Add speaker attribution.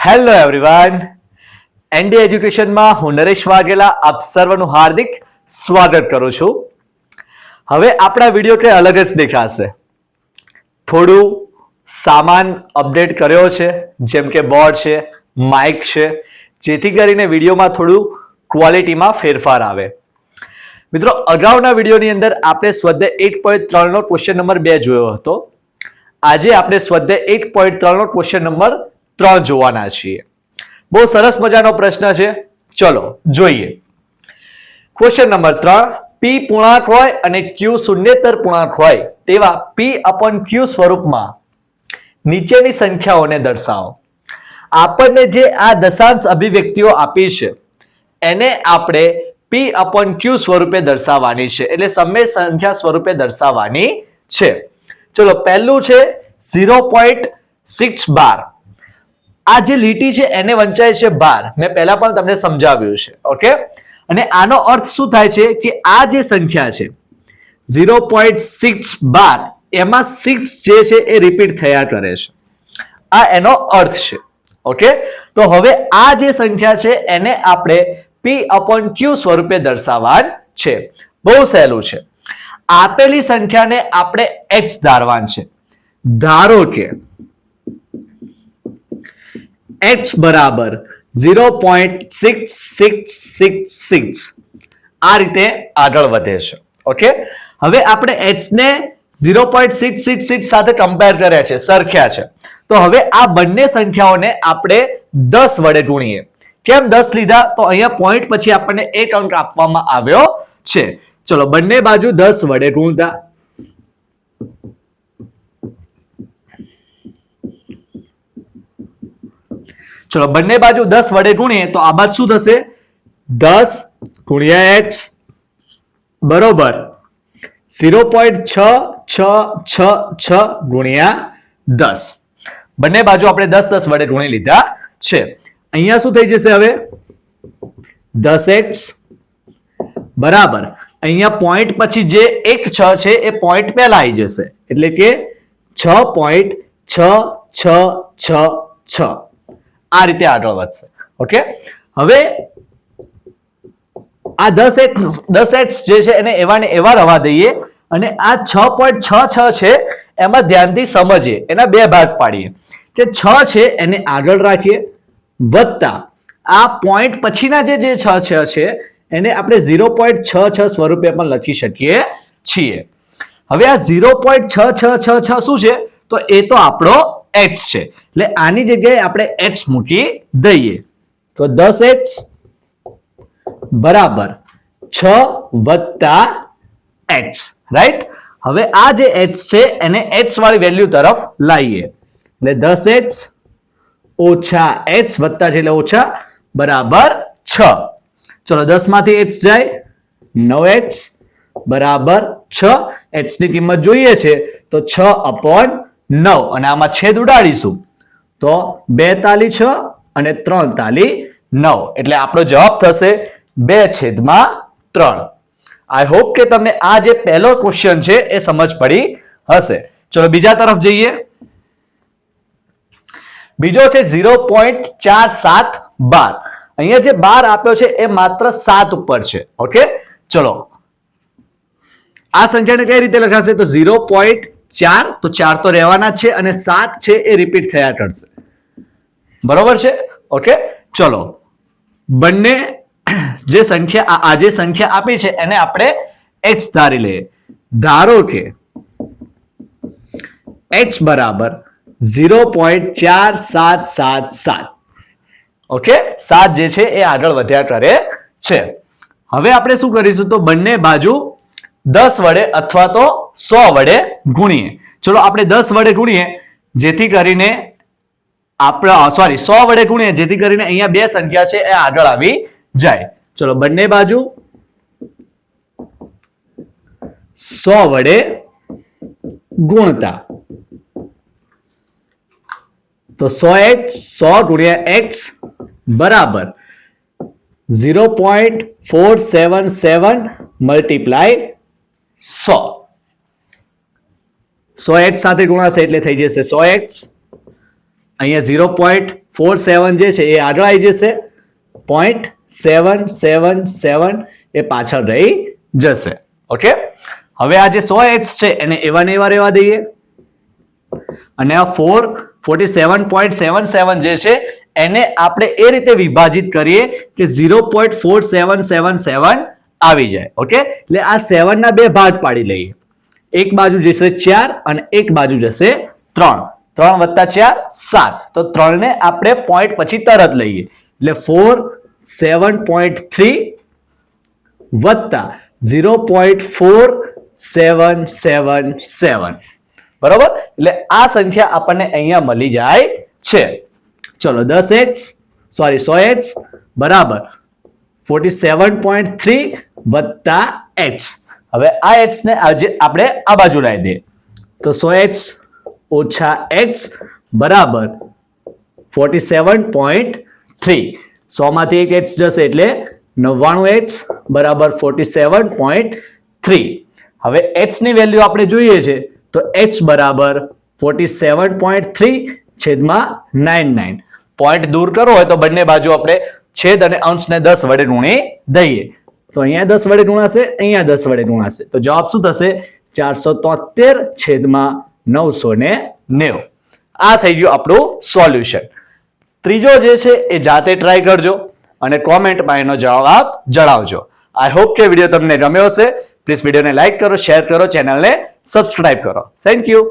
Speaker 1: Hello everyone, ND એજ્યુકેશનમાં હું નરેશ વાઘેલા આપ સર્વનું હાર્દિક સ્વાગત કરું છું. હવે આપણા વિડીયો કંઈ અલગ જ દેખાશે. થોડું સામાન અપડેટ કર્યો છે, જેમ કે બોર્ડ છે, માઇક છે, જેથી કરીને વિડીયોમાં થોડું ક્વોલિટીમાં ફેરફાર આવે. મિત્રો, અગાઉના વિડીયોની અંદર આપણે સ્વાધ્યાય 8.3 નો ક્વેશ્ચન નંબર 2 જોયો હતો. આજે આપણે સ્વાધ્યાય 8.3 નો ક્વેશ્ચન નંબર 3 જોવાના છીએ. બહુ સરસ મજાનો પ્રશ્ન છે, ચલો જોઈએ. ક્વેશ્ચન નંબર 3, પી પૂર્ણાંક હોય અને ક્યુ શૂન્યેતર પૂર્ણાંક હોય તેવા પી અપોન ક્યુ સ્વરૂપમાં નીચેની સંખ્યાઓને દર્શાવો. આપણને જે આ દશાંશ અભિવ્યક્તિઓ આપી છે એને આપણે પી અપોન ક્યુ સ્વરૂપે દર્શાવવાની છે, એટલે સમય સંખ્યા સ્વરૂપે દર્શાવવાની છે. ચલો, પહેલું છે 0.612. આ જે લીટી છે એને વંચાય છે 12. મેં પહેલા પણ તમને સમજાવ્યું છે. ઓકે, અને આનો અર્થ શું થાય છે કે આ જે સંખ્યા છે 0.612 એમાં 6 જે છે એ રિપીટ થયા કરે છે. આ એનો અર્થ છે. ઓકે, તો હવે આ જે સંખ્યા છે એને આપણે પી અપોન ક્યુ સ્વરૂપે દર્શાવવાનું છે. બહુ સહેલું છે. આપેલી સંખ્યાને આપણે x ધારવાનું છે. ધારો કે x બરાબર 0.6666 આ રીતે આગળ વધે છે. ઓકે, હવે આપણે x ને 0.666 સાથે કમ્પેર કર્યા છે, સરખ્યા છે. તો હવે આ બંને સંખ્યાઓને આપણે 10 વડે ગુણીએ. કેમ 10 લીધા? તો અહીંયા પોઈન્ટ પછી આપણને એક અંક આપવામાં આવ્યો છે. ચલો, બંને બાજુ 10 વડે ગુણતા. ચલો, બંને બાજુ 10 વડે ગુણીએ તો આ બાજુ શું થશે? 10 ગુણ્યા x બરોબર 0.6666 ગુણ્યા 10. બંને બાજુ આપણે 10 વડે ગુણી લીધા છે. અહીંયા શું થઈ જશે? હવે 10x બરાબર અહીંયા પોઈન્ટ પછી જે એક 6 છે એ પોઈન્ટ પહેલા આવી જશે, એટલે કે 6.6666 આ રીતે આગળ વધશે. ઓકે, હવે આ 10x જે છે એને એવા ને એવા રવા દઈએ અને આ 6.66 છે એમાં ધ્યાનથી સમજીએ, એના બે ભાગ પાડીએ કે 6 છે એને આગળ રાખીએ વત્તા આ પોઈન્ટ પછીના જે 6 છે એને આપણે 0.66 સ્વરૂપે પણ લખી શકીએ છીએ. હવે આ 0.6666 શું છે? તો એ તો આપણો x છે, એટલે આની જગ્યાએ આપણે x મૂકી દઈએ. તો 10x બરાબર 6 વત્તા x, રાઈટ? હવે આ જે x છે એને x વાળી વેલ્યુ તરફ લાવીએ, એટલે 10x ઓછા x વત્તા છે એટલે ઓછા બરાબર 6. ચલો, 10 માંથી x જાય 9x બરાબર 6. x ની કિંમત જોઈએ છે તો 6/9 અને આમાં છેદ ઉડાડીશું તો 2 તાલી 6 અને 3 તાલી 9, એટલે આપણો જવાબ થશે 2/3. આઈ હોપ કે તમને આ જે પહેલો ક્વેશ્ચન છે એ સમજ પડી હશે. ચલો, બીજા તરફ જઈએ. બીજો છે 0.4712. અહીંયા જે 12 આપ્યો છે એ માત્ર 7 ઉપર છે. ઓકે, ચલો, આ સંખ્યાને કઈ રીતે લખાશે? તો 0.4 તો 4 તો રહેવાના જ છે અને 7 છે એ રિપીટ થયા કરશે. બરોબર છે? ઓકે, ચલો, બંને જે સંખ્યા આ જે સંખ્યા આપી છે એને આપણે x ધારી લઈએ. ધારો કે x બરાબર 0.4777. ઓકે, 7 જે છે એ આગળ વધ્યા કરે છે. હવે આપણે શું કરીશું? તો બંને બાજુ 10 વડે અથવા તો 100 વડે ગુણીએ. ચલો, આપણે 10 વડે ગુણીએ જેથી કરીને આપણે 100 વડે ગુણીએ જેથી કરીને અહીંયા બે સંખ્યા છે એ આગળ આવી જાય. ચલો, બંને બાજુ 100 વડે ગુણતા તો 100 ગુણ્યા x બરાબર 0.477 મલ્ટીપ્લાય 100. 100x સાથે ગુણાશે એટલે થઈ જશે 100x. અહીંયા 0.47 જે છે એ આગળ આવી જશે, 0.777 એ પાછળ રહી જશે. ઓકે, હવે આ જે 100h છે એને એવા ને એવા રહેવા દઈએ અને આ 47.77 જે છે એને આપણે એ રીતે વિભાજિત કરીએ કે 0.4777 આવી જાય. ઓકે, એટલે આ 7 ના બે ભાગ પાડી લઈએ. એક બાજુ જશે 4 અને એક બાજુ જશે 3. 3 + 4 7, તો 3 ને આપણે પોઈન્ટ પછી તરત લઈએ એટલે 47.3 વત્તા 0.4777. બરોબર, એટલે આ સંખ્યા આપણને અહીંયા મળી જાય છે. ચલો 100h બરાબર 47.3 વત્તા h. હવે આ h ને આજે આપણે આ બાજુ લાવી દઈએ તો 100h ઓછા h બરાબર 47.3. 100 માંથી એક h જશે એટલે 99h બરાબર 47.3. હવે h ની વેલ્યુ આપણે જોઈએ છે તો h બરાબર 47.3 છેદમાં 99. પોઈન્ટ દૂર કરવો હોય તો બંને બાજુ આપણે છેદ અને અંશને 10 વડે ગુણી દઈએ તો અહીંયા 10 વડે ગુણાશે, અહીંયા 10 વડે ગુણાશે તો જવાબ શું થશે? 473 છેદમાં 990. આ થઈ ગયું આપણું સોલ્યુશન. ત્રીજો જે છે એ જાતે ટ્રાય કરજો અને કોમેન્ટમાં એનો જવાબ જણાવજો. આઈ હોપ કે વિડીયો તમને ગમ્યો હશે. પ્લીઝ વિડીયોને લાઈક કરો, શેર કરો, ચેનલને સબસ્ક્રાઇબ કરો. Thank you.